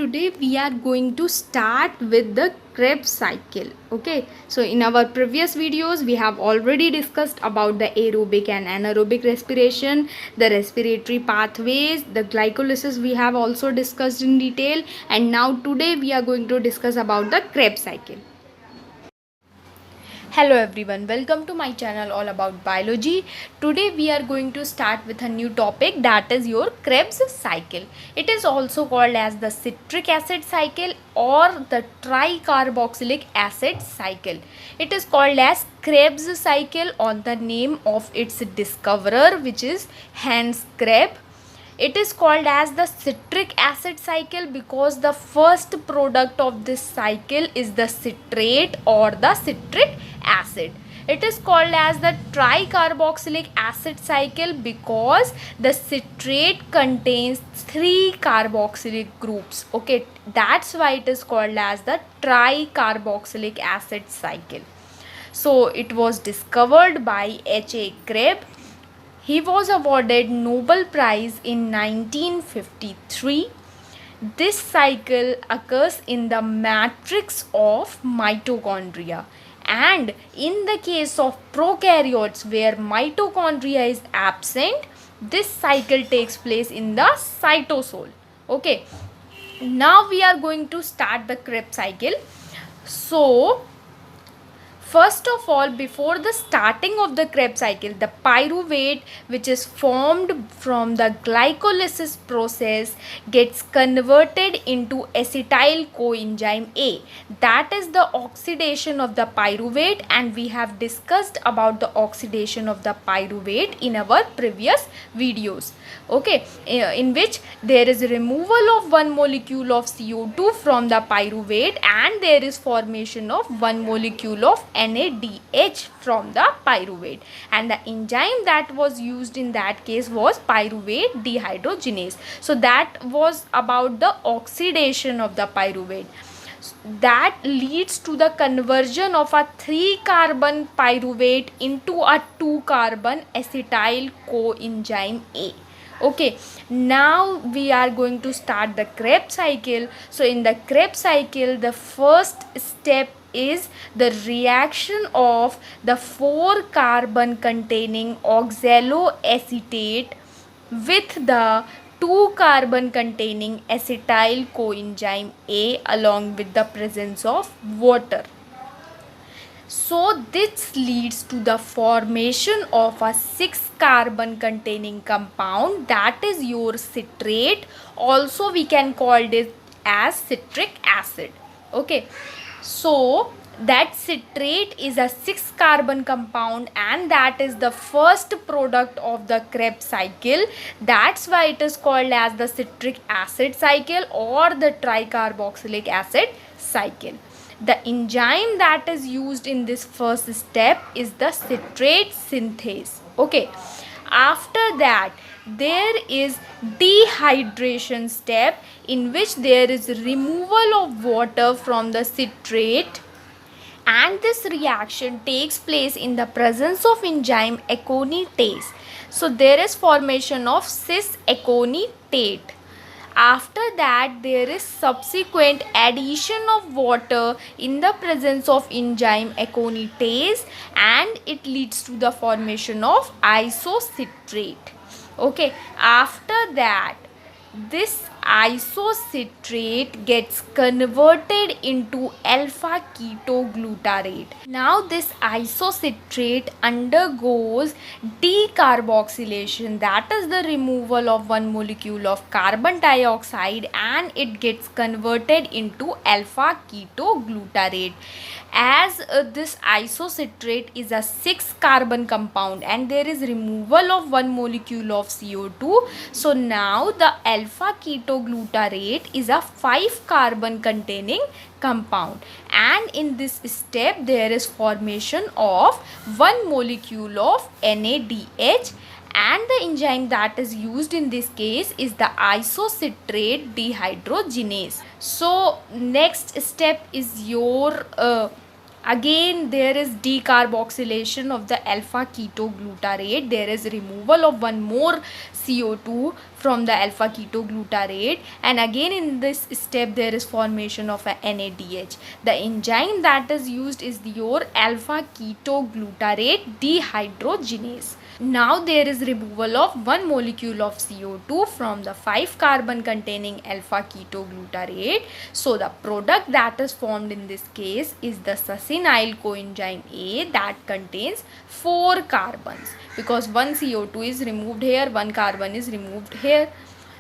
today we are going to start with the Krebs cycle. Okay, so in our previous videos we have already discussed about the aerobic and anaerobic respiration, the respiratory pathways, the glycolysis we have also discussed in detail, and now today we are going to discuss about the Krebs cycle. Hello everyone, welcome to my channel all about biology. Today we are going to start with a new topic, that is your Krebs cycle. It is also called as the citric acid cycle or the tricarboxylic acid cycle. It is called as Krebs cycle on the name of its discoverer, which is Hans Krebs. It is called as the citric acid cycle because the first product of this cycle is the citrate or the citric acid. It is called as the tricarboxylic acid cycle because the citrate contains 3 carboxylic groups. Okay, that's why it is called as the tricarboxylic acid cycle. So it was discovered by H.A. Krebs. He was awarded Nobel Prize in 1953. This cycle occurs in the matrix of mitochondria, and in the case of prokaryotes where mitochondria is absent, this cycle takes place in the cytosol. Okay, now we are going to start the Krebs cycle. So first of all, before the starting of the Krebs cycle, the pyruvate, which is formed from the glycolysis process, gets converted into acetyl coenzyme A. That is the oxidation of the pyruvate, and we have discussed about the oxidation of the pyruvate in our previous videos. Okay, in which there is removal of one molecule of CO2 from the pyruvate and there is formation of one molecule of NADH from the pyruvate, and the enzyme that was used in that case was pyruvate dehydrogenase. So that was about the oxidation of the pyruvate. That leads to the conversion of a 3-carbon pyruvate into a 2-carbon acetyl coenzyme A. Okay, now we are going to start the Krebs cycle. So in the Krebs cycle, the first step is the reaction of the 4-carbon containing oxaloacetate with the 2-carbon containing acetyl coenzyme A along with the presence of water. So this leads to the formation of a 6-carbon containing compound, that is your citrate. Also we can call it as citric acid. Okay, so that citrate is a 6-carbon compound and that is the first product of the Krebs cycle. That's why it is called as the citric acid cycle or the tricarboxylic acid cycle. The enzyme that is used in this first step is the citrate synthase. Okay, after that there is dehydration step in which there is removal of water from the citrate, and this reaction takes place in the presence of enzyme aconitase. So there is formation of cis aconitate. After that there is subsequent addition of water in the presence of enzyme aconitase and it leads to the formation of isocitrate. Okay, after that this isocitrate gets converted into alpha ketoglutarate. Now this isocitrate undergoes decarboxylation, that is the removal of one molecule of carbon dioxide, and it gets converted into alpha ketoglutarate. As this isocitrate is a 6-carbon compound and there is removal of one molecule of CO2, so now the alpha ketoglutarate is a 5-carbon containing compound, and in this step there is formation of one molecule of NADH, and the enzyme that is used in this case is the isocitrate dehydrogenase. So next step is your again there is decarboxylation of the alpha ketoglutarate. There is removal of one more CO2 from the alpha ketoglutarate, and again in this step there is formation of a NADH. The enzyme that is used is your alpha ketoglutarate dehydrogenase. Now there is removal of one molecule of CO2 from the 5 carbon containing alpha ketoglutarate. So the product that is formed in this case is the succinyl coenzyme A that contains 4 carbons, because one CO2 is removed here, one carbon is removed here.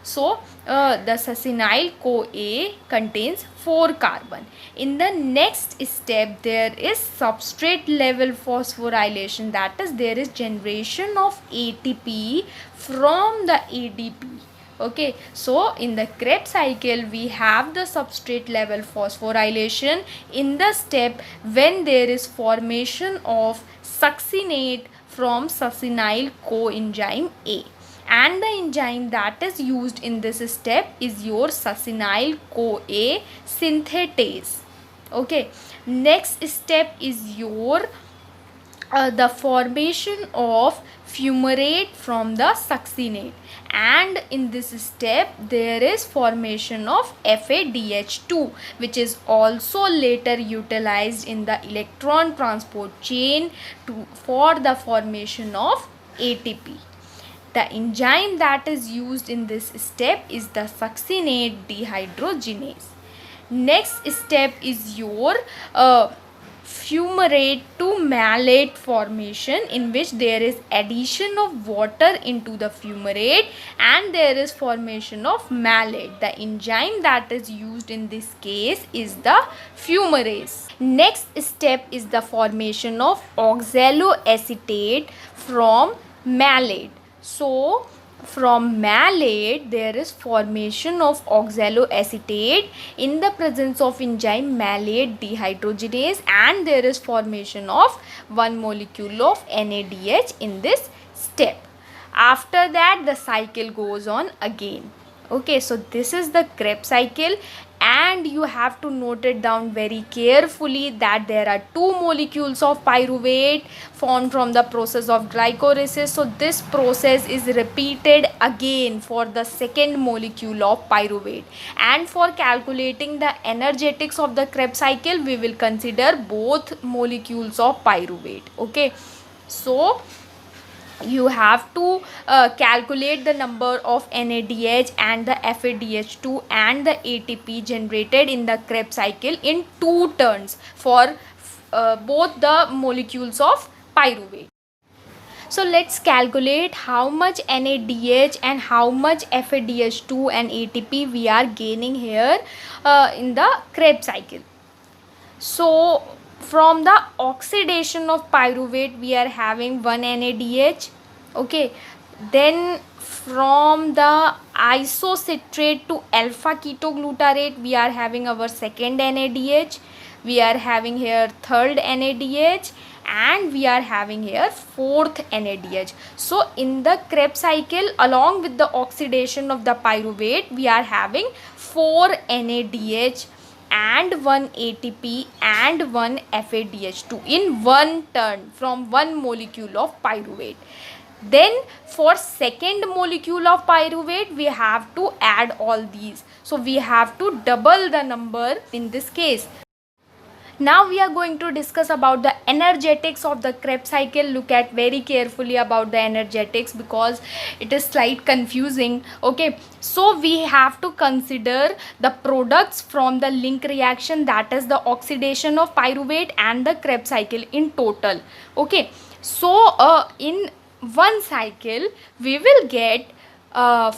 So the succinyl CoA contains 4 carbon. In the next step there is substrate level phosphorylation, that is there is generation of ATP from the ADP. Okay, so in the Krebs cycle we have the substrate level phosphorylation in the step when there is formation of succinate from succinyl coenzyme A, and the enzyme that is used in this step is your succinyl CoA synthetase. Okay, next step is your the formation of fumarate from the succinate, and in this step there is formation of FADH2, which is also later utilized in the electron transport chain for the formation of ATP. The enzyme that is used in this step is the succinate dehydrogenase. Next step is your fumarate to malate formation, in which there is addition of water into the fumarate and there is formation of malate. The enzyme that is used in this case is the fumarase. Next step is the formation of oxaloacetate from malate. So from malate there is formation of oxaloacetate in the presence of enzyme malate dehydrogenase, and there is formation of one molecule of NADH in this step. After that the cycle goes on again. Okay, so this is the Krebs cycle, and you have to note it down very carefully that there are 2 molecules of pyruvate formed from the process of glycolysis. So this process is repeated again for the second molecule of pyruvate, and for calculating the energetics of the Krebs cycle we will consider both molecules of pyruvate. Okay, so you have to calculate the number of NADH and the FADH2 and the ATP generated in the Krebs cycle in 2 turns for both the molecules of pyruvate. So let's calculate how much NADH and how much FADH2 and ATP we are gaining here in the Krebs cycle. So from the oxidation of pyruvate we are having one NADH. Okay, then from the isocitrate to alpha ketoglutarate we are having our second NADH, we are having here third NADH, and we are having here fourth NADH. So in the Krebs cycle, along with the oxidation of the pyruvate, we are having 4 NADH and 1 ATP and 1 FADH2 in one turn from one molecule of pyruvate. Then for second molecule of pyruvate we have to add all these, so we have to double the number in this case. Now we are going to discuss about the energetics of the Krebs cycle. Look at very carefully about the energetics because it is slight confusing. Okay, so we have to consider the products from the link reaction, that is the oxidation of pyruvate and the Krebs cycle in total. Okay, so in one cycle we will get 4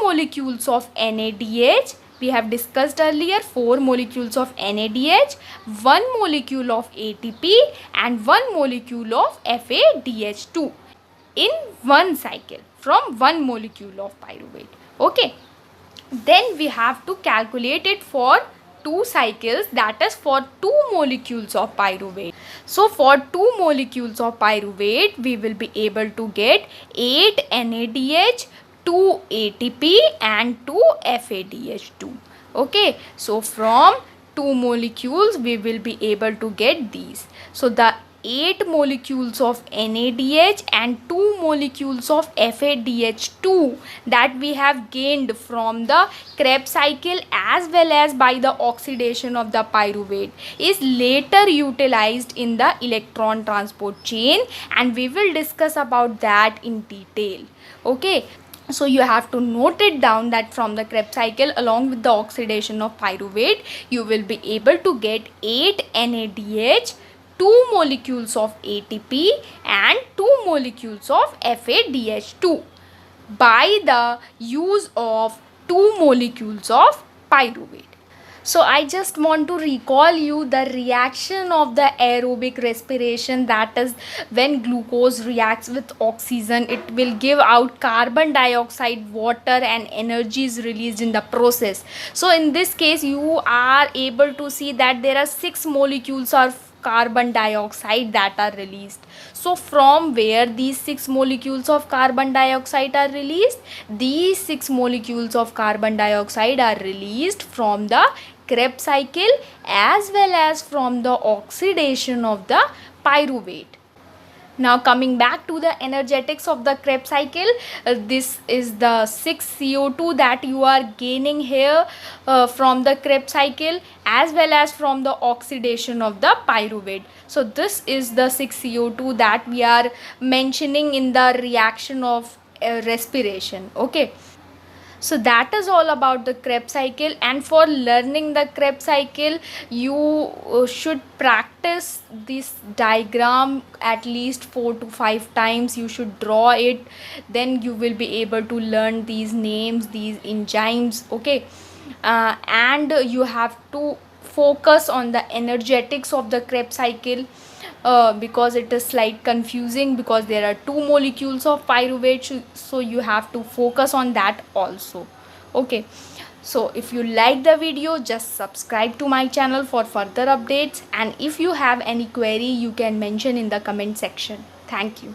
molecules of NADH. We have discussed earlier 4 molecules of NADH, 1 molecule of ATP and 1 molecule of FADH2 in one cycle from one molecule of pyruvate. Okay, then we have to calculate it for 2 cycles, that is for 2 molecules of pyruvate. So for 2 molecules of pyruvate we will be able to get 8 NADH, 2 ATP and 2 FADH2. Okay, so from 2 molecules we will be able to get these. So the 8 molecules of NADH and 2 molecules of FADH2 that we have gained from the Krebs cycle as well as by the oxidation of the pyruvate is later utilized in the electron transport chain, and we will discuss about that in detail. Okay, so you have to note it down that from the Krebs cycle along with the oxidation of pyruvate you will be able to get 8 NADH, 2 molecules of ATP and 2 molecules of FADH2 by the use of 2 molecules of pyruvate. So I just want to recall you the reaction of the aerobic respiration, that is when glucose reacts with oxygen it will give out carbon dioxide, water and energy is released in the process. So in this case you are able to see that there are 6 molecules of carbon dioxide that are released. So from where these 6 molecules of carbon dioxide are released? These 6 molecules of carbon dioxide are released from the Krebs cycle as well as from the oxidation of the pyruvate. Now coming back to the energetics of the Krebs cycle, this is the 6 CO2 that you are gaining here from the Krebs cycle as well as from the oxidation of the pyruvate. So this is the 6 CO2 that we are mentioning in the reaction of respiration. Okay. So that is all about the Krebs cycle, and for learning the Krebs cycle you should practice this diagram at least 4 to 5 times. You should draw it, then you will be able to learn these names, these enzymes. Okay, and you have to focus on the energetics of the Krebs cycle because it is slight confusing because there are 2 molecules of pyruvate, so you have to focus on that also. Okay, so if you like the video just subscribe to my channel for further updates, and if you have any query you can mention in the comment section. Thank you.